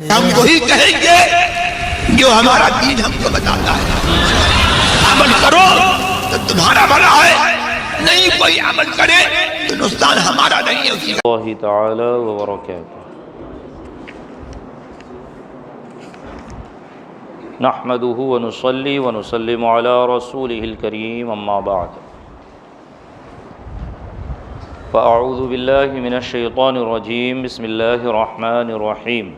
ہم وہی کہیں گے جو ہمارا دین ہم کو بتاتا ہے. عمل کرو تو تمہارا بھلا ہے، نہیں کوئی عمل کرے تو نقصان ہمارا نہیں ہے. اسی اللہ تعالی وبرکاتہ. نحمده ونصلي ونسلم على رسوله الكريم اما بعد فاعوذ بالله من الشيطان الرجيم بسم الله الرحمن الرحيم.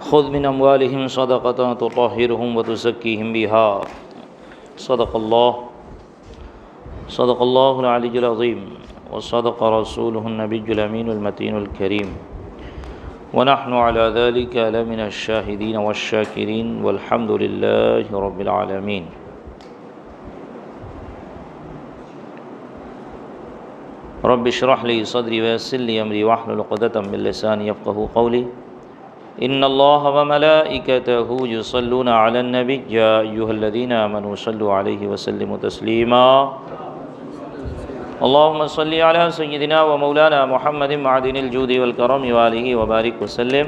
خذ من اموالهم صدقة تطهرهم وتزكيهم بها. صدق اللہ العلی العظیم وصدق رسوله النبی الامین المتین الکریم ونحن على ذلك لمن الشاہدین والشاکرین والحمد للہ رب العالمین. رب اشرح لی صدری ویسر لی امری واحلل عقدۃ من لسانی یفقہوا قولی. ان اللہ وملائکتہ یصلون علی النبی یا ایھا الذین آمنوا صلوا علیہ وسلموا تسلیما. اللہم صل علی سیدنا ومولانا محمد معدن الجود والکرم وآلہ وبارک وسلم.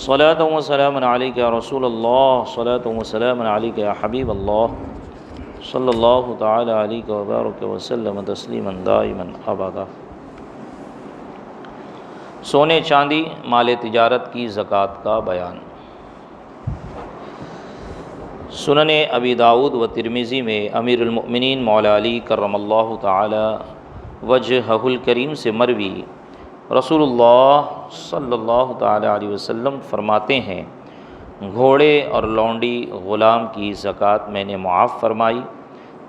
صلاۃ وسلاما علیک یا رسول اللہ، صلاۃ وسلاما علیک یا حبیب اللہ، صلی اللہ تعالی علیہ وبارک وسلم تسلیما دائما ابدا. سونے چاندی مال تجارت کی زکوٰۃ کا بیان. سنن ابی داؤد و ترمذی میں امیر المؤمنین مولا علی کرم اللہ تعالی وجہہ الکریم سے مروی رسول اللہ صلی اللہ تعالی علیہ وسلم فرماتے ہیں، گھوڑے اور لونڈی غلام کی زکوٰۃ میں نے معاف فرمائی،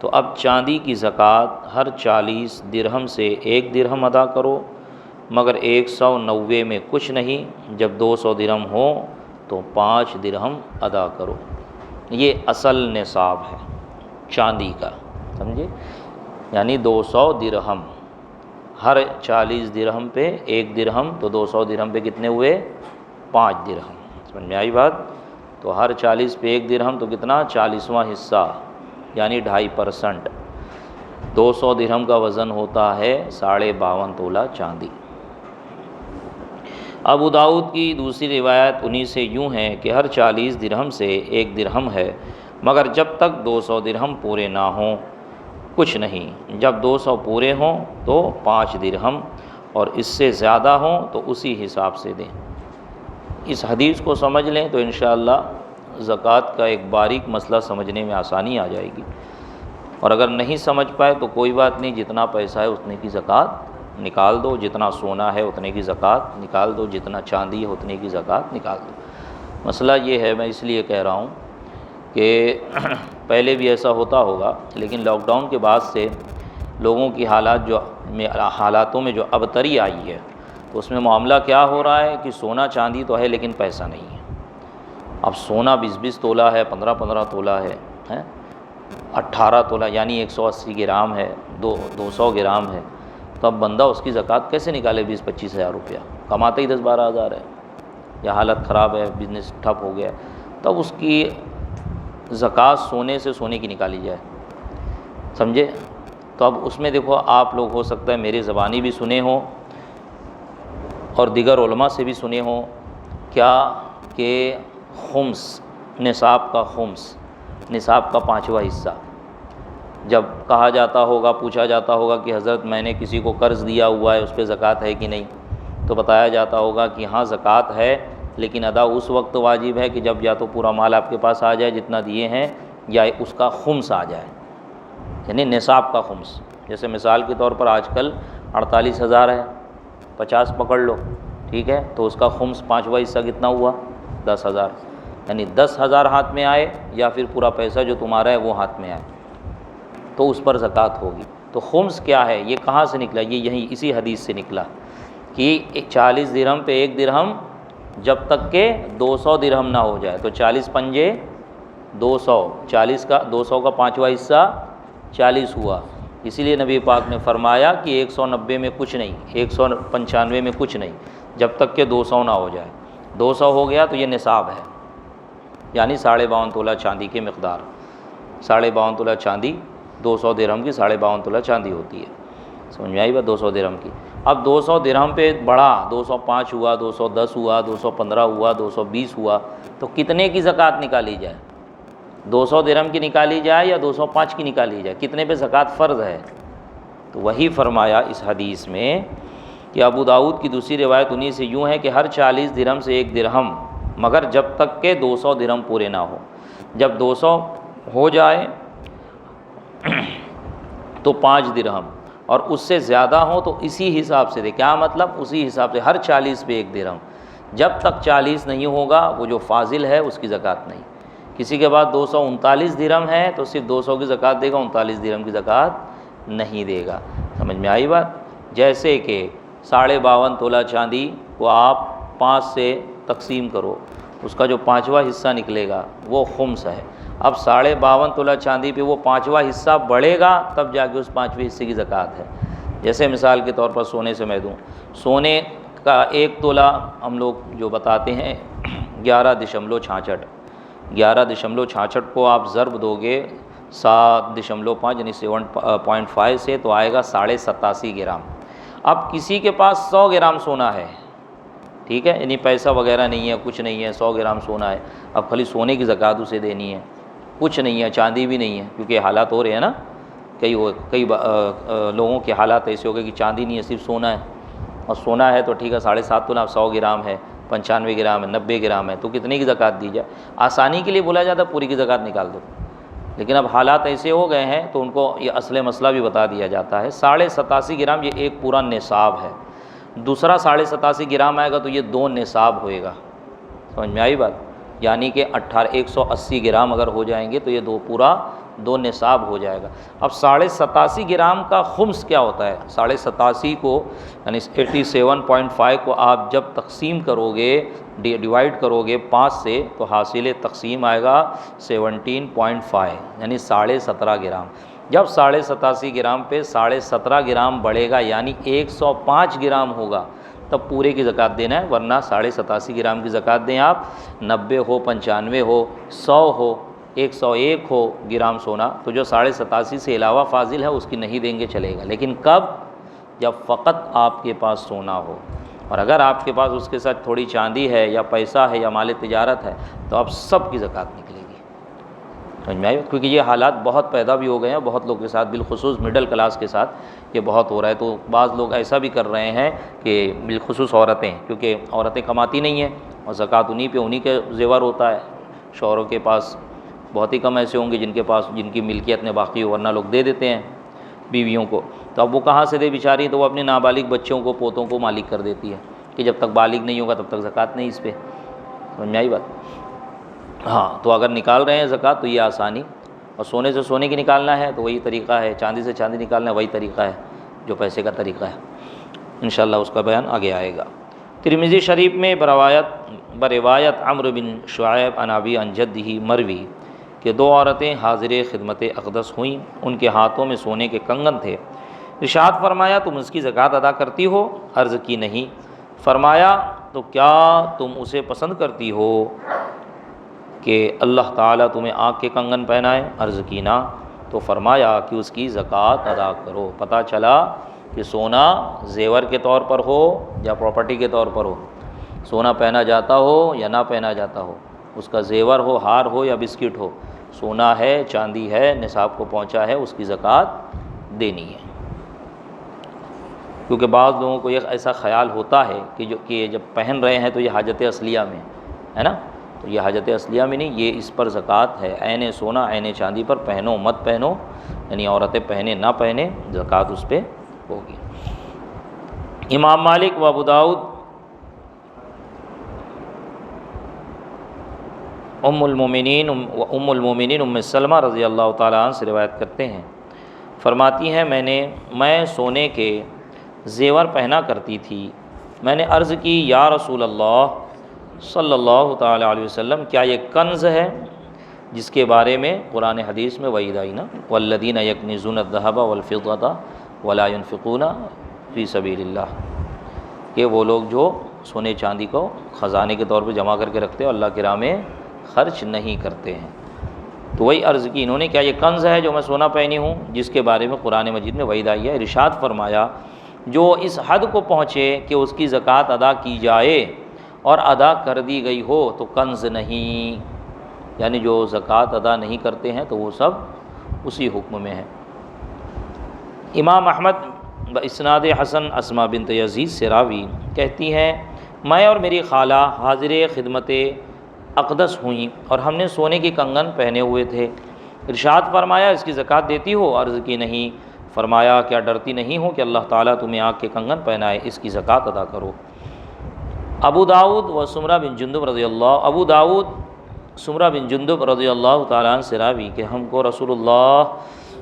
تو اب چاندی کی زکوٰۃ ہر 40 درہم سے 1 درہم ادا کرو، مگر 190 میں کچھ نہیں، جب 200 درہم ہو تو 5 درہم ادا کرو. یہ اصل نصاب ہے چاندی کا، سمجھے؟ یعنی 200 درہم، ہر 40 درہم پہ 1 درہم، تو 200 درہم پہ کتنے ہوئے؟ 5 درہم. سمجھ میں آئی بات؟ تو ہر 40 پہ 1 درہم تو کتنا؟ 40واں حصہ، یعنی 2.5%. 200 درہم کا وزن ہوتا ہے 52.5 تولہ چاندی. ابو داؤد کی دوسری روایت انہی سے یوں ہے کہ ہر 40 درہم سے 1 درہم ہے، مگر جب تک 200 درہم پورے نہ ہوں کچھ نہیں، جب 200 پورے ہوں تو 5 درہم، اور اس سے زیادہ ہوں تو اسی حساب سے دیں. اس حدیث کو سمجھ لیں تو انشاءاللہ زکوٰۃ کا ایک باریک مسئلہ سمجھنے میں آسانی آ جائے گی. اور اگر نہیں سمجھ پائے تو کوئی بات نہیں، جتنا پیسہ ہے اتنے کی زکوٰۃ نکال دو، جتنا سونا ہے اتنے کی زکوٰۃ نکال دو، جتنا چاندی ہے اتنے کی زکوٰۃ نکال دو. مسئلہ یہ ہے، میں اس لیے کہہ رہا ہوں کہ پہلے بھی ایسا ہوتا ہوگا، لیکن لاک ڈاؤن کے بعد سے لوگوں کی حالاتوں میں جو ابتری آئی ہے، تو اس میں معاملہ کیا ہو رہا ہے کہ سونا چاندی تو ہے لیکن پیسہ نہیں ہے. اب سونا 20 تولہ ہے، 15 تولہ ہے، 18 تولہ یعنی 180 گرام ہے، 200 گرام ہے، تو اب بندہ اس کی زکوٰۃ کیسے نکالے؟ 20-25 ہزار روپیہ کماتے ہی 10-12 ہزار ہے، یا حالت خراب ہے، بزنس ٹھپ ہو گیا، تب اس کی زکوٰۃ سونے کی نکالی جائے، سمجھے؟ تو اب اس میں دیکھو، آپ لوگ ہو سکتا ہے میری زبانی بھی سنے ہوں اور دیگر علماء سے بھی سنے ہوں، کیا کہ خمس، نصاب کا خمس، نصاب کا 5واں حصہ. جب کہا جاتا ہوگا، پوچھا جاتا ہوگا کہ حضرت میں نے کسی کو قرض دیا ہوا ہے، اس پہ زکوٰۃ ہے کہ نہیں، تو بتایا جاتا ہوگا کہ ہاں زکوٰۃ ہے، لیکن ادا اس وقت واجب ہے کہ جب یا تو پورا مال آپ کے پاس آ جائے جتنا دیے ہیں، یا اس کا خمس آ جائے، یعنی نصاب کا خمس. جیسے مثال کے طور پر آج کل 48,000 ہے، 50 پکڑ لو، ٹھیک ہے، تو اس کا خمس 5واں حصہ کتنا ہوا؟ 10,000. یعنی 10,000 ہاتھ میں آئے یا پھر پورا پیسہ جو تمہارا ہے وہ ہاتھ میں آئے تو اس پر زکوٰۃ ہوگی. تو خمس کیا ہے؟ یہ کہاں سے نکلا؟ یہ یہیں اسی حدیث سے نکلا کہ 40 درہم پہ 1 درہم جب تک کہ 200 درہم نہ ہو جائے. تو 40 پنجے 200، 40 کا 200 کا 5واں حصہ 40 ہوا. اسی لیے نبی پاک نے فرمایا کہ 190 میں کچھ نہیں، 195 میں کچھ نہیں، جب تک کہ 200 نہ ہو جائے. 200 ہو گیا تو یہ نصاب ہے. یعنی 52.5 تولہ چاندی کے مقدار. 52.5 تولہ چاندی 200 درہم کی 52.5 تولہ چاندی ہوتی ہے. سمجھ میں آئی بات؟ 200 درہم کی. اب 200 درہم پہ بڑھا، 205 ہوا، 210 ہوا، 215 ہوا، 220 ہوا، تو کتنے کی زکوٰۃ نکالی جائے؟ 200 درہم کی نکالی جائے یا 205 کی نکالی جائے؟ کتنے پہ زکوٰۃ فرض ہے؟ تو وہی فرمایا اس حدیث میں کہ ابو داؤد کی دوسری روایت انہی سے یوں ہے کہ ہر 40 درہم سے 1 درہم، مگر جب تک کہ 200 درہم پورے نہ ہو. جب 200 ہو جائے تو 5 درہم، اور اس سے زیادہ ہو تو اسی حساب سے دے. کیا مطلب؟ اسی حساب سے ہر 40 پہ 1 درہم. جب تک 40 نہیں ہوگا وہ جو فاضل ہے اس کی زکوٰۃ نہیں. کسی کے بعد 239 درہم ہے تو صرف 200 کی زکوٰۃ دے گا، 39 درہم کی زکوٰۃ نہیں دے گا. سمجھ میں آئی بات؟ جیسے کہ 52.5 تولہ چاندی کو آپ 5 سے تقسیم کرو، اس کا جو 5واں حصہ نکلے گا وہ خمس ہے. اب 52.5 تولہ چاندی پہ وہ 5واں حصہ بڑھے گا تب جا کے اس 5ویں حصے کی زکوٰۃ ہے. جیسے مثال کے طور پر سونے سے میں دوں، سونے کا 1 تولہ ہم لوگ جو بتاتے ہیں 11.66، 11.66 کو آپ ضرب دو گے 7.5 یعنی 7.5 سے تو آئے گا 87.5 گرام. اب کسی کے پاس 100 گرام سونا ہے، ٹھیک ہے، یعنی پیسہ وغیرہ نہیں ہے، کچھ نہیں ہے، 100 گرام سونا ہے. اب خالی سونے کی زکوٰۃ اسے دینی ہے، کچھ نہیں ہے، چاندی بھی نہیں ہے، کیونکہ حالات ہو رہے ہیں نا، کئی لوگوں کے حالات ایسے ہو گئے کہ چاندی نہیں ہے، صرف سونا ہے. اور سونا ہے تو ٹھیک ہے 7.5 تولہ 100 گرام ہے، 95 گرام ہے، 90 گرام ہے، تو کتنے کی زکوٰۃ دی جائے؟ آسانی کے لیے بولا جاتا ہے پوری کی زکوٰۃ نکال دو، لیکن اب حالات ایسے ہو گئے ہیں تو ان کو یہ اصل مسئلہ بھی بتا دیا جاتا ہے. 87.5 گرام یہ ایک پورا نصاب ہے. دوسرا 87.5 گرام آئے گا تو یہ 2 نصاب ہوئے گا. سمجھ میں آئی بات؟ یعنی کہ 180 گرام اگر ہو جائیں گے تو یہ پورا 2 نصاب ہو جائے گا. اب 87.5 گرام کا خمس کیا ہوتا ہے؟ 87.5 کو یعنی 87.5 کو آپ جب تقسیم کرو گے، ڈیوائڈ کرو گے 5 سے، تو حاصل تقسیم آئے گا 17.5 یعنی 17.5 گرام. جب 87.5 گرام پہ 17.5 گرام بڑھے گا یعنی 105 گرام ہوگا تب پورے کی زکوٰۃ دینا ہے، ورنہ 87.5 گرام کی زکوٰۃ دیں آپ. 90 ہو، 95 ہو، 100 ہو، 101 ہو گرام سونا تو جو 87.5 سے علاوہ فاضل ہے اس کی نہیں دیں گے، چلے گا. لیکن کب؟ جب فقط آپ کے پاس سونا ہو. اور اگر آپ کے پاس اس کے ساتھ تھوڑی چاندی ہے یا پیسہ ہے یا مال تجارت ہے تو اب سب کی زکوٰۃ نکلے گی. سمجھ میں آئی؟ کیونکہ یہ حالات بہت پیدا بھی ہو گئے ہیں بہت لوگ کے ساتھ، بالخصوص مڈل کلاس کے ساتھ یہ بہت ہو رہا ہے. تو بعض لوگ ایسا بھی کر رہے ہیں کہ بالخصوص عورتیں، کیونکہ عورتیں کماتی نہیں ہیں اور زکوٰۃ انہی کے زیور ہوتا ہے. شوہروں کے پاس بہت ہی کم ایسے ہوں گے جن کی ملکیت میں باقی ہو، ورنہ لوگ دے دیتے ہیں بیویوں کو. تو اب وہ کہاں سے دے بیچاری؟ تو وہ اپنے نابالغ بچوں کو، پوتوں کو مالک کر دیتی ہے کہ جب تک بالغ نہیں ہوگا تب تک زکوٰۃ نہیں اس پہ. سمجھ میں آئی بات؟ ہاں، تو اگر نکال رہے ہیں زکوٰۃ تو یہ آسانی، اور سونے سے سونے کی نکالنا ہے تو وہی طریقہ ہے، چاندی سے چاندی نکالنا ہے وہی طریقہ ہے جو پیسے کا طریقہ ہے. انشاءاللہ اس کا بیان آگے آئے گا. ترمذی شریف میں بروایت عمرو بن شعیب عن ابی عن جدہ مروی کہ 2 عورتیں حاضر خدمت اقدس ہوئیں، ان کے ہاتھوں میں سونے کے کنگن تھے. ارشاد فرمایا تم اس کی زکوٰۃ ادا کرتی ہو؟ عرض کی نہیں. فرمایا تو کیا تم اسے پسند کرتی ہو کہ اللہ تعالیٰ تمہیں آنکھ کے کنگن پہنائے؟ عرض کی نہ. تو فرمایا کہ اس کی زکوٰۃ ادا کرو. پتہ چلا کہ سونا زیور کے طور پر ہو یا پراپرٹی کے طور پر ہو، سونا پہنا جاتا ہو یا نہ پہنا جاتا ہو، اس کا زیور ہو، ہار ہو یا بسکٹ ہو، سونا ہے، چاندی ہے، نصاب کو پہنچا ہے، اس کی زکوٰۃ دینی ہے. کیونکہ بعض لوگوں کو یہ ایسا خیال ہوتا ہے کہ جب پہن رہے ہیں تو یہ حاجت اصلیہ میں ہے نا، تو یہ حاجت اصلیہ میں نہیں، یہ اس پر زکوٰۃ ہے. عین سونا عین چاندی پر پہنو مت پہنو، یعنی عورتیں پہنے نہ پہنے، زکوٰۃ اس پہ ہوگی. امام مالک و ابو داؤد ام المومنین ام سلمہ رضی اللہ تعالیٰ عنہ سے روایت کرتے ہیں، فرماتی ہیں میں سونے کے زیور پہنا کرتی تھی. میں نے عرض کی یا رسول اللہ صلی اللہ تعالیٰ علیہ وسلم، کیا یہ کنز ہے جس کے بارے میں قرآن حدیث میں وعید آئی نا، والذین یکنزون الذھب والفضة ولا ينفقون فی سبیل اللہ، کہ وہ لوگ جو سونے چاندی کو خزانے کے طور پہ جمع کر کے رکھتے ہیں، اللہ کی راہ میں خرچ نہیں کرتے ہیں۔ تو وہی عرض کی انہوں نے، کیا یہ کنز ہے جو میں سونا پہنی ہوں، جس کے بارے میں قرآن مجید میں وعید آئی ہے۔ ارشاد فرمایا جو اس حد کو پہنچے کہ اس کی زکوٰۃ ادا کی جائے اور ادا کر دی گئی ہو تو کنز نہیں، یعنی جو زکوٰۃ ادا نہیں کرتے ہیں تو وہ سب اسی حکم میں ہے۔ امام احمد باسناد حسن اسماء بنت یزید سے راوی کہتی ہیں میں اور میری خالہ حاضر خدمت اقدس ہوئیں اور ہم نے سونے کی کنگن پہنے ہوئے تھے۔ ارشاد فرمایا اس کی زکوٰۃ دیتی ہو؟ عرض کی نہیں۔ فرمایا کیا ڈرتی نہیں ہو کہ اللہ تعالیٰ تمہیں آنکھ کے کنگن پہنائے، اس کی زکوٰۃ ادا کرو۔ ابو داؤد و سمرہ بن جندب رضی اللہ، ابو داؤد سمرہ بن جندب رضی اللہ تعالیٰ عنہ سے راوی کہ ہم کو رسول اللہ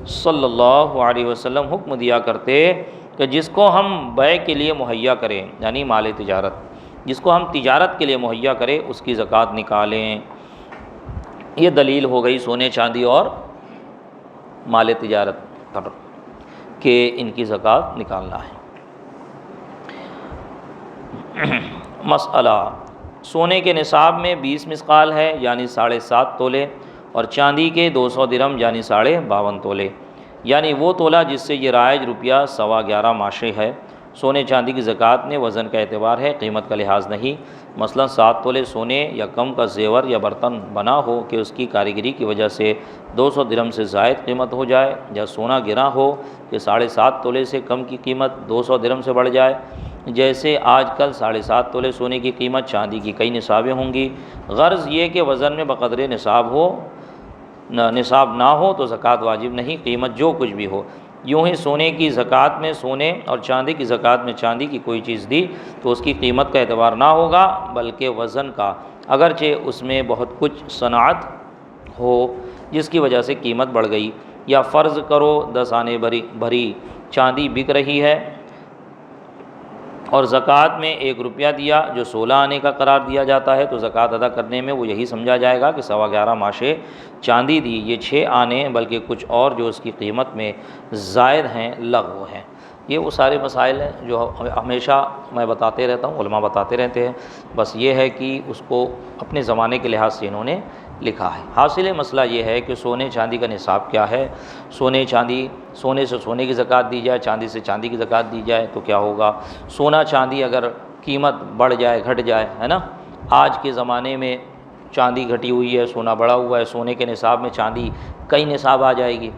صلی اللہ علیہ وسلم حکم دیا کرتے کہ جس کو ہم بیع کے لیے مہیا کریں، یعنی مال تجارت، جس کو ہم تجارت کے لیے مہیا کریں اس کی زکوٰۃ نکالیں۔ یہ دلیل ہو گئی سونے چاندی اور مال تجارت پر کہ ان کی زکوٰۃ نکالنا ہے۔ مسئلہ، سونے کے نصاب میں 20 مثقال ہے یعنی 7.5 تولے، اور چاندی کے 200 درہم یعنی 52.5 تولے، یعنی وہ تولہ جس سے یہ رائج روپیہ 11.25 ماشے ہے۔ سونے چاندی کی زکوٰۃ میں وزن کا اعتبار ہے، قیمت کا لحاظ نہیں۔ مثلا 7 تولے سونے یا کم کا زیور یا برتن بنا ہو کہ اس کی کاریگری کی وجہ سے 200 درہم سے زائد قیمت ہو جائے، یا سونا گرا ہو کہ 7.5 تولے سے کم کی قیمت 200 درہم سے بڑھ جائے، جیسے آج کل 7.5 تولے سونے کی قیمت چاندی کی کئی نصابیں ہوں گی۔ غرض یہ کہ وزن میں بقدر نصاب ہو، نصاب نہ ہو تو زکوٰۃ واجب نہیں، قیمت جو کچھ بھی ہو۔ یوں ہی سونے کی زکوٰۃ میں سونے اور چاندی کی زکوٰۃ میں چاندی کی کوئی چیز دی تو اس کی قیمت کا اعتبار نہ ہوگا بلکہ وزن کا، اگرچہ اس میں بہت کچھ صنعت ہو جس کی وجہ سے قیمت بڑھ گئی۔ یا فرض کرو 10 آنے بھری چاندی بک رہی ہے اور زکوٰۃ میں 1 روپیہ دیا جو 16 آنے کا قرار دیا جاتا ہے، تو زکوٰۃ ادا کرنے میں وہ یہی سمجھا جائے گا کہ 11.25 ماشے چاندی دی، یہ 6 آنے بلکہ کچھ اور جو اس کی قیمت میں زائد ہیں لغو ہیں۔ یہ وہ سارے مسائل ہیں جو ہمیشہ میں بتاتے رہتا ہوں، علماء بتاتے رہتے ہیں، بس یہ ہے کہ اس کو اپنے زمانے کے لحاظ سے انہوں نے لکھا ہے۔ حاصل مسئلہ یہ ہے کہ سونے چاندی کا نصاب کیا ہے، سونے سے سونے کی زکوٰۃ دی جائے، چاندی سے چاندی کی زکوٰۃ دی جائے تو کیا ہوگا۔ سونا چاندی اگر قیمت بڑھ جائے گھٹ جائے، ہے نا، آج کے زمانے میں چاندی گھٹی ہوئی ہے، سونا بڑھا ہوا ہے، سونے کے نصاب میں چاندی کئی نصاب آ جائے گی۔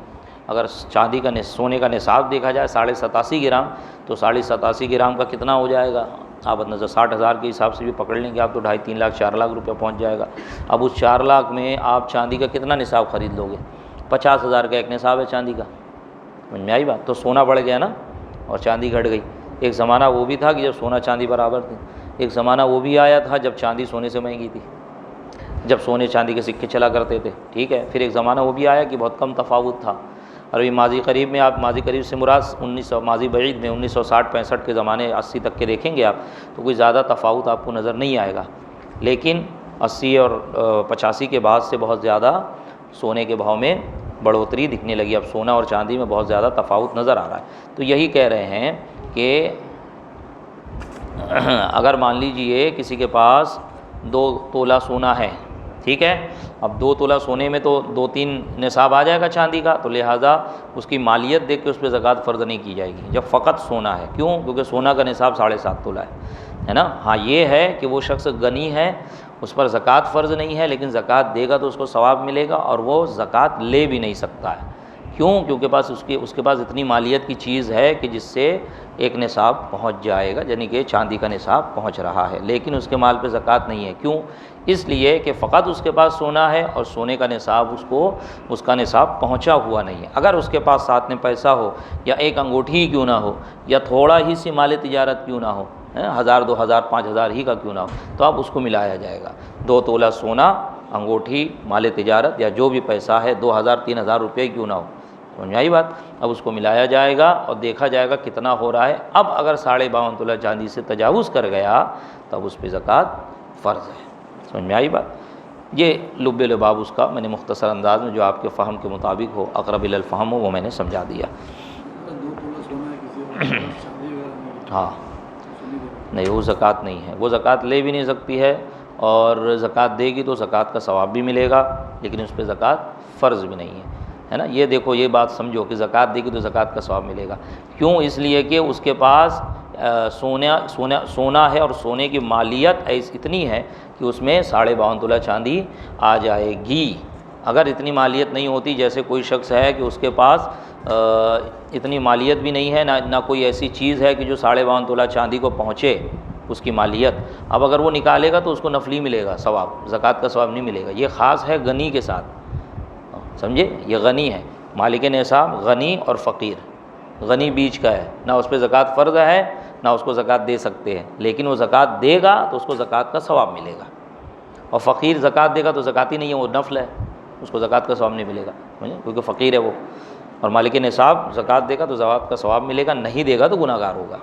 اگر سونے کا نصاب دیکھا جائے 87.5 گرام، تو 87.5 گرام کا کتنا ہو جائے گا، آپ اندازہ 60,000 کے حساب سے بھی پکڑ لیں گے آپ، تو 2.5-3 لاکھ 4 لاکھ روپیہ پہنچ جائے گا۔ اب اس 4 لاکھ میں آپ چاندی کا کتنا نصاب خرید لو گے؟ 50,000 کا ایک نصاب ہے چاندی کا، سمجھ میں آئی بات؟ تو سونا بڑھ گیا نا اور چاندی گھٹ گئی۔ ایک زمانہ وہ بھی تھا کہ جب سونا چاندی برابر تھے، ایک زمانہ وہ بھی آیا تھا جب چاندی سونے سے مہنگی تھی، جب سونے چاندی کے سکے چلا کرتے تھے، ٹھیک ہے۔ پھر ایک زمانہ وہ بھی آیا کہ بہت کم تفاوت تھا، اور ابھی ماضی قریب میں آپ ماضی قریب سے مراد 1900 ماضی بعید میں 1960-65 کے زمانے 80 تک کے دیکھیں گے آپ تو کوئی زیادہ تفاوت آپ کو نظر نہیں آئے گا، لیکن 80 اور 85 کے بعد سے بہت زیادہ سونے کے بھاؤ میں بڑھوتری دکھنے لگی، اب سونا اور چاندی میں بہت زیادہ تفاوت نظر آ رہا ہے۔ تو یہی کہہ رہے ہیں کہ اگر مان لیجئے کسی کے پاس 2 تولہ سونا ہے، ٹھیک ہے، اب 2 تولہ سونے میں تو 2-3 نصاب آ جائے گا چاندی کا، تو لہٰذا اس کی مالیت دیکھ کے اس پہ زکوٰۃ فرض نہیں کی جائے گی جب فقط سونا ہے۔ کیوں؟ کیونکہ سونا کا نصاب 7.5 تولہ ہے نا۔ ہاں یہ ہے کہ وہ شخص غنی ہے، اس پر زکوٰۃ فرض نہیں ہے، لیکن زکوٰۃ دے گا تو اس کو ثواب ملے گا، اور وہ زکوٰۃ لے بھی نہیں سکتا ہے۔ کیوں؟ کیونکہ اس کے پاس اتنی مالیت کی چیز ہے کہ جس سے ایک نصاب پہنچ جائے گا، یعنی کہ چاندی کا نصاب پہنچ رہا ہے، لیکن اس کے مال پہ زکوٰۃ نہیں ہے۔ کیوں؟ اس لیے کہ فقط اس کے پاس سونا ہے اور سونے کا نصاب اس کا نصاب پہنچا ہوا نہیں ہے۔ اگر اس کے پاس ساتھ میں پیسہ ہو، یا ایک انگوٹھی ہی کیوں نہ ہو، یا تھوڑا ہی سی مال تجارت کیوں نہ ہو، 1000 2000 5000 ہی کا کیوں نہ ہو، تو اب اس کو ملایا جائے گا۔ 2 تولہ سونا، انگوٹھی، مال تجارت یا جو بھی پیسہ ہے 2000 3000 روپے کیوں نہ ہو، سمجھ آئی بات؟ اب اس کو ملایا جائے گا اور دیکھا جائے گا کتنا ہو رہا ہے۔ اب اگر 52.5 تولہ چاندی سے تجاوز کر گیا تب اس پہ زکوٰۃ فرض ہے، سمجھ میں آئی بات؟ یہ لب لباب اس کا میں نے مختصر انداز میں جو آپ کے فہم کے مطابق ہو، اقرب الی الفہم ہو، وہ میں نے سمجھا دیا۔ ہاں نہیں، وہ زکوٰۃ نہیں ہے، وہ زکوٰۃ لے بھی نہیں سکتی ہے اور زکوٰۃ دے گی تو زکوٰۃ کا ثواب بھی ملے گا، لیکن اس پہ زکوٰۃ فرض بھی نہیں ہے نا۔ یہ دیکھو، یہ بات سمجھو کہ زکوٰۃ دے گی تو زکوٰۃ کا ثواب ملے گا، کیوں؟ اس لیے کہ اس کے پاس سونا ہے، اور سونے کی مالیت اتنی ہے کہ اس میں 52.5 تولہ چاندی آ جائے گی۔ اگر اتنی مالیت نہیں ہوتی، جیسے کوئی شخص ہے کہ اس کے پاس اتنی مالیت بھی نہیں ہے، نہ کوئی ایسی چیز ہے کہ جو 52.5 تولہ چاندی کو پہنچے اس کی مالیت، اب اگر وہ نکالے گا تو اس کو نفلی ملے گا ثواب، زکوٰۃ کا ثواب نہیں ملے گا۔ یہ خاص ہے غنی کے ساتھ، سمجھے؟ یہ غنی ہے، مالک نصاب غنی اور فقیر۔ غنی بیچ کا ہے، نہ اس پہ زکوٰۃ فرض ہے نہ اس کو زکوٰۃ دے سکتے ہیں، لیکن وہ زکوٰۃ دے گا تو اس کو زکوٰۃ کا ثواب ملے گا، اور فقیر زکوٰۃ دے گا تو زکوٰۃ ہی نہیں ہے، وہ نفل ہے، اس کو زکوٰۃ کا ثواب نہیں ملے گا، کیونکہ فقیر ہے وہ۔ اور مالک نصاب زکوٰۃ دے گا تو زکوٰۃ کا ثواب ملے گا، نہیں دے گا تو گناہ گار ہوگا۔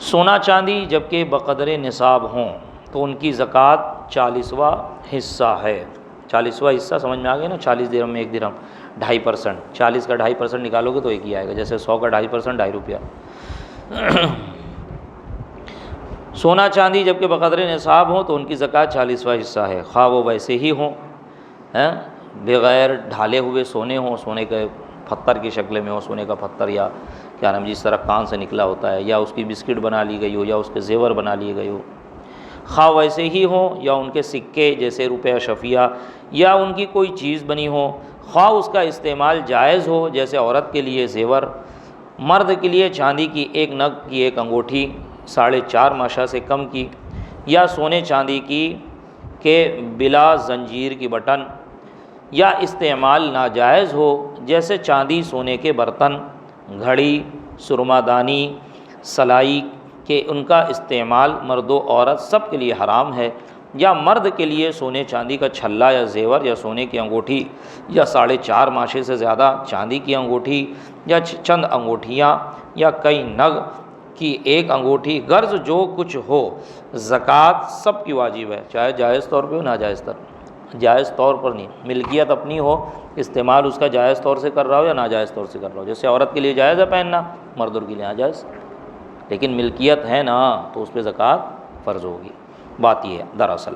سونا چاندی جبکہ بقدر نصاب ہوں تو ان کی زکوٰۃ 40واں حصہ ہے۔ 40واں حصہ سمجھ میں آ گیا نا؟ 40 درہم میں 1 درہم 2.5%، 40 کا 2.5% نکالو گے تو ایک ہی آئے گا، جیسے 100 کا 2.5% 2.5 روپیہ۔ سونا چاندی جبکہ بقدر نصاب ہوں تو ان کی زکوٰۃ 40واں حصہ ہے، خواہ وہ ویسے ہی ہوں، بغیر ڈھالے ہوئے سونے ہوں، سونے کے پتھر کی شکل میں ہو، سونے کا پتھر، یا کیا نام جس طرح کان سے نکلا ہوتا ہے، یا اس کی بسکٹ بنا لی گئی ہو، یا اس کے زیور بنا لیے گئے ہو، خواہ ویسے ہی ہوں، یا ان کے سکے جیسے روپیہ شفیہ، یا ان کی کوئی چیز بنی ہو، خواہ اس کا استعمال جائز ہو، جیسے عورت کے لیے زیور، مرد کے لیے چاندی کی 1 نگ کی 1 انگوٹھی 4.5 ماشا سے کم کی، یا سونے چاندی کی کہ بلا زنجیر کی بٹن، یا استعمال ناجائز ہو، جیسے چاندی سونے کے برتن، گھڑی، سرما دانی، سلائی، کہ ان کا استعمال مرد و عورت سب کے لیے حرام ہے، یا مرد کے لیے سونے چاندی کا چھلا یا زیور، یا سونے کی انگوٹھی، یا 4.5 ماشے سے زیادہ چاندی کی انگوٹھی، یا چند انگوٹھیاں، یا کئی نگ کی 1 انگوٹھی، غرض جو کچھ ہو، زکوٰۃ سب کی واجب ہے، چاہے جائز طور پہ ہو ناجائز طور پہ۔ جائز طور پر نہیں، ملکیت اپنی ہو، استعمال اس کا جائز طور سے کر رہا ہو یا ناجائز طور سے کر رہا ہو، جیسے عورت کے لیے جائز ہے پہننا، مردوں کے لیے ناجائز، لیکن ملکیت ہے نا تو اس پہ زکوٰۃ فرض ہوگی۔ بات یہ ہے دراصل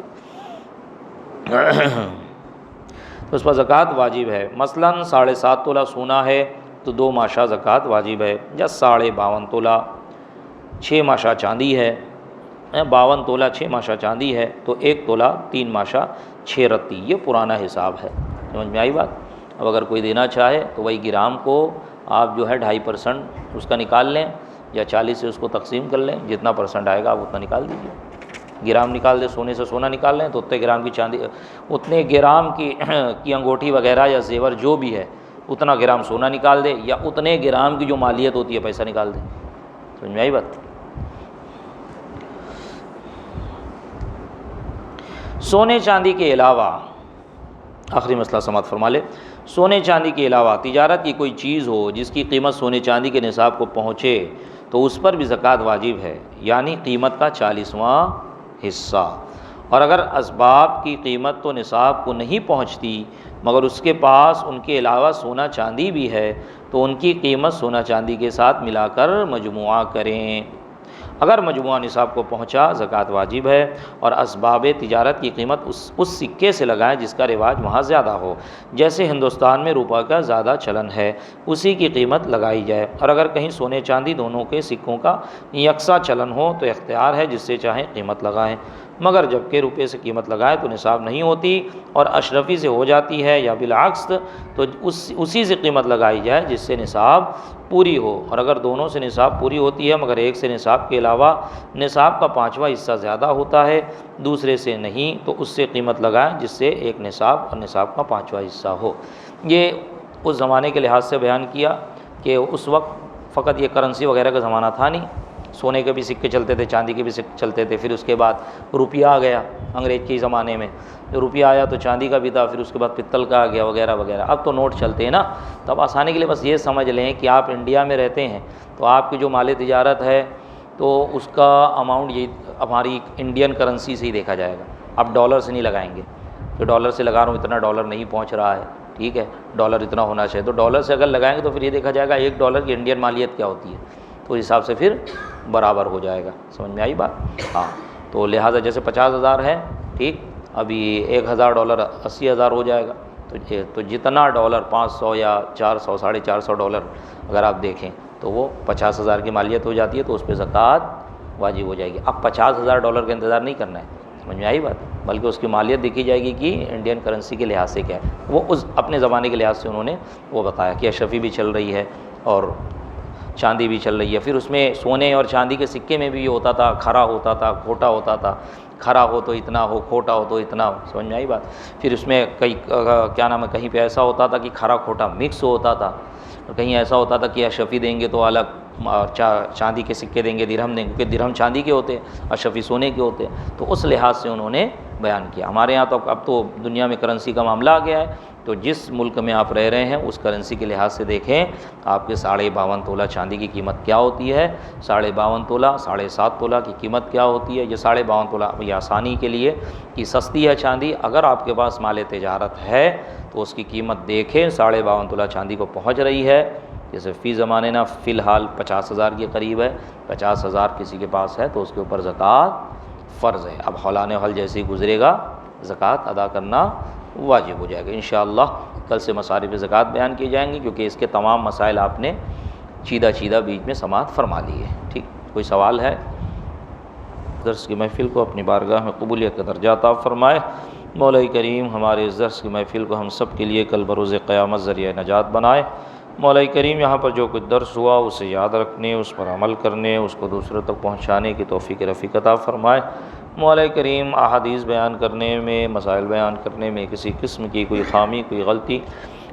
تو اس پر زکوٰۃ واجب ہے۔ مثلاً 7.5 تولہ سونا ہے تو 2 ماشا زکوٰۃ واجب ہے، یا 52.5 تولہ 6 ماشا چاندی ہے، 52 تولہ 6 ماشا چاندی ہے تو 1 تولہ 3 ماشا 6 رتی، یہ پرانا حساب ہے، سمجھ میں آئی بات؟ اب اگر کوئی دینا چاہے تو وہی گرام کو آپ جو ہے 2.5% اس کا نکال لیں، یا 40 سے اس کو تقسیم کر لیں، جتنا پرسنٹ آئے گا آپ اتنا نکال دیجیے۔ گرام نکال دیں، سونے سے سونا نکال لیں تو اتنے گرام کی چاندی، اتنے گرام کی انگوٹھی وغیرہ یا زیور جو بھی ہے اتنا گرام سونا نکال دے، یا اتنے گرام کی جو مالیت ہوتی ہے پیسہ نکال دیں، سمجھ میں آئی بات؟ سونے چاندی کے علاوہ، آخری مسئلہ سماعت فرما لے، سونے چاندی کے علاوہ تجارت کی کوئی چیز ہو جس کی قیمت سونے چاندی کے نصاب کو پہنچے تو اس پر بھی زکوٰۃ واجب ہے، یعنی قیمت کا 40واں حصہ۔ اور اگر اسباب کی قیمت تو نصاب کو نہیں پہنچتی مگر اس کے پاس ان کے علاوہ سونا چاندی بھی ہے تو ان کی قیمت سونا چاندی کے ساتھ ملا کر مجموعہ کریں۔ اگر مجموعہ نصاب کو پہنچا زکوٰۃ واجب ہے، اور اسباب تجارت کی قیمت اس سکے سے لگائیں جس کا رواج وہاں زیادہ ہو، جیسے ہندوستان میں روپے کا زیادہ چلن ہے اسی کی قیمت لگائی جائے۔ اور اگر کہیں سونے چاندی دونوں کے سکوں کا یکساں چلن ہو تو اختیار ہے جس سے چاہیں قیمت لگائیں، مگر جب کہ روپے سے قیمت لگائے تو نصاب نہیں ہوتی اور اشرفی سے ہو جاتی ہے، یا بالعکس تو اسی سے قیمت لگائی جائے جس سے نصاب پوری ہو۔ اور اگر دونوں سے نصاب پوری ہوتی ہے مگر ایک سے نصاب کے علاوہ نصاب کا 5واں حصہ زیادہ ہوتا ہے، دوسرے سے نہیں، تو اس سے قیمت لگائیں جس سے ایک نصاب اور نصاب کا 5واں حصہ ہو۔ یہ اس زمانے کے لحاظ سے بیان کیا کہ اس وقت فقط یہ کرنسی وغیرہ کا زمانہ تھا نہیں، سونے کے بھی سکے چلتے تھے، چاندی کے بھی سکے چلتے تھے، پھر اس کے بعد روپیہ آ گیا انگریز کے زمانے میں، روپیہ آیا تو چاندی کا بھی تھا، پھر اس کے بعد پتل کا آ گیا وغیرہ وغیرہ۔ اب تو نوٹ چلتے ہیں نا، تو اب آسانی کے لیے بس یہ سمجھ لیں کہ آپ انڈیا میں رہتے ہیں تو آپ کی جو مال تجارت ہے تو اس کا اماؤنٹ یہ ہماری انڈین کرنسی سے ہی دیکھا جائے گا، آپ ڈالر سے نہیں لگائیں گے کہ ڈالر سے لگا رہا ہوں اتنا ڈالر نہیں پہنچ رہا ہے، ٹھیک ہے، ڈالر اتنا ہونا چاہیے، تو ڈالر سے اگر لگائیں گے تو پھر یہ دیکھا جائے گا $1 کی انڈین مالیت کیا ہوتی ہے، تو اس حساب سے پھر برابر ہو جائے گا۔ سمجھ میں آئی بات؟ ہاں، تو لہٰذا جیسے 50,000 ہے، ٹھیک، ابھی $1,000 80,000 ہو جائے گا، تو جتنا ڈالر 500 یا 400 $450 اگر آپ دیکھیں تو وہ 50,000 کی مالیت ہو جاتی ہے، تو اس پہ زکوٰۃ واجب ہو جائے گی۔ اب $50,000 کا انتظار نہیں کرنا ہے، سمجھ میں آئی بات؟ بلکہ اس کی مالیت دیکھی جائے گی کہ انڈین کرنسی کے لحاظ سے کیا ہے، وہ اس اپنے زمانے کے لحاظ سے انہوں نے وہ بتایا کہ اشرفی بھی چل رہی ہے اور چاندی بھی چل رہی ہے۔ پھر اس میں سونے اور چاندی کے سکے میں بھی یہ ہوتا تھا، کھرا ہوتا تھا، کھوٹا ہوتا تھا، کھرا ہو تو اتنا ہو، کھوٹا ہو تو اتنا ہو، سمجھ میں آئی بات؟ پھر اس میں کیا نام ہے، کہیں پہ ایسا ہوتا تھا کہ کھرا کھوٹا مکس ہوتا تھا، اور کہیں ایسا ہوتا تھا کہ اشرفی دیں گے تو الگ، چاندی کے سکے دیں گے، درہم دیں گے، کیونکہ درہم چاندی کے ہوتے ہیں، اشرفی سونے کے ہوتے ہیں، تو اس لحاظ سے انہوں نے بیان کیا۔ ہمارے یہاں تو اب تو دنیا میں کرنسی کا معاملہ آ گیا ہے، تو جس ملک میں آپ رہ رہے ہیں اس کرنسی کے لحاظ سے دیکھیں آپ کے 52.5 تولہ چاندی کی قیمت کیا ہوتی ہے، 52.5 تولہ 7.5 تولہ کی قیمت کیا ہوتی ہے۔ یہ 52.5 تولہ یہ آسانی کے لیے کہ سستی ہے چاندی، اگر آپ کے پاس مال تجارت ہے تو اس کی قیمت دیکھیں، 52.5 تولہ چاندی کو پہنچ رہی ہے، جیسے فی زمانے نا فی الحال 50,000 کے قریب ہے، 50,000 کسی کے پاس ہے تو اس کے اوپر زکوٰۃ فرض ہے۔ اب حولان حول جیسے ہی گزرے گا زکوٰۃ ادا کرنا واجب ہو جائے گا انشاءاللہ۔ کل سے مصارف زکوٰۃ بیان کی جائیں گی، کیونکہ اس کے تمام مسائل آپ نے چیدہ بیچ میں سماعت فرما لی ہے۔ ٹھیک، کوئی سوال ہے؟ درس کی محفل کو اپنی بارگاہ میں قبولیت کا درجہ عطا فرمائے۔ مولا کریم ہمارے اس درس کی محفل کو ہم سب کے لیے کل بروز قیامت ذریعہ نجات بنائے۔ مولا کریم یہاں پر جو کچھ درس ہوا اسے یاد رکھنے، اس پر عمل کرنے، اس کو دوسروں تک پہنچانے کی توفیق رفیق عطا فرمائے۔ مولا کریم احادیث بیان کرنے میں، مسائل بیان کرنے میں کسی قسم کی کوئی خامی، کوئی غلطی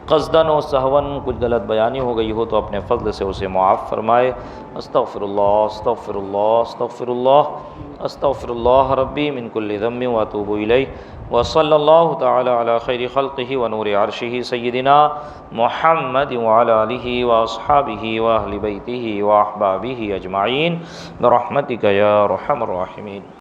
قصداً و سہواً کچھ غلط بیانی ہو گئی ہو تو اپنے فضل سے اسے معاف فرمائے۔ استغفر اللہ استغفر اللہ استغفر اللہ استغفر اللہ ربی من کل ذنب واتوب الیہ، وصلی اللہ تعالی علی خیر خلقہ ونور عرشہ سیدنا محمد وعلی آلہ واصحابہ واہل بیتہ واحبابہ اجمعین برحمتک یا ارحم الراحمین۔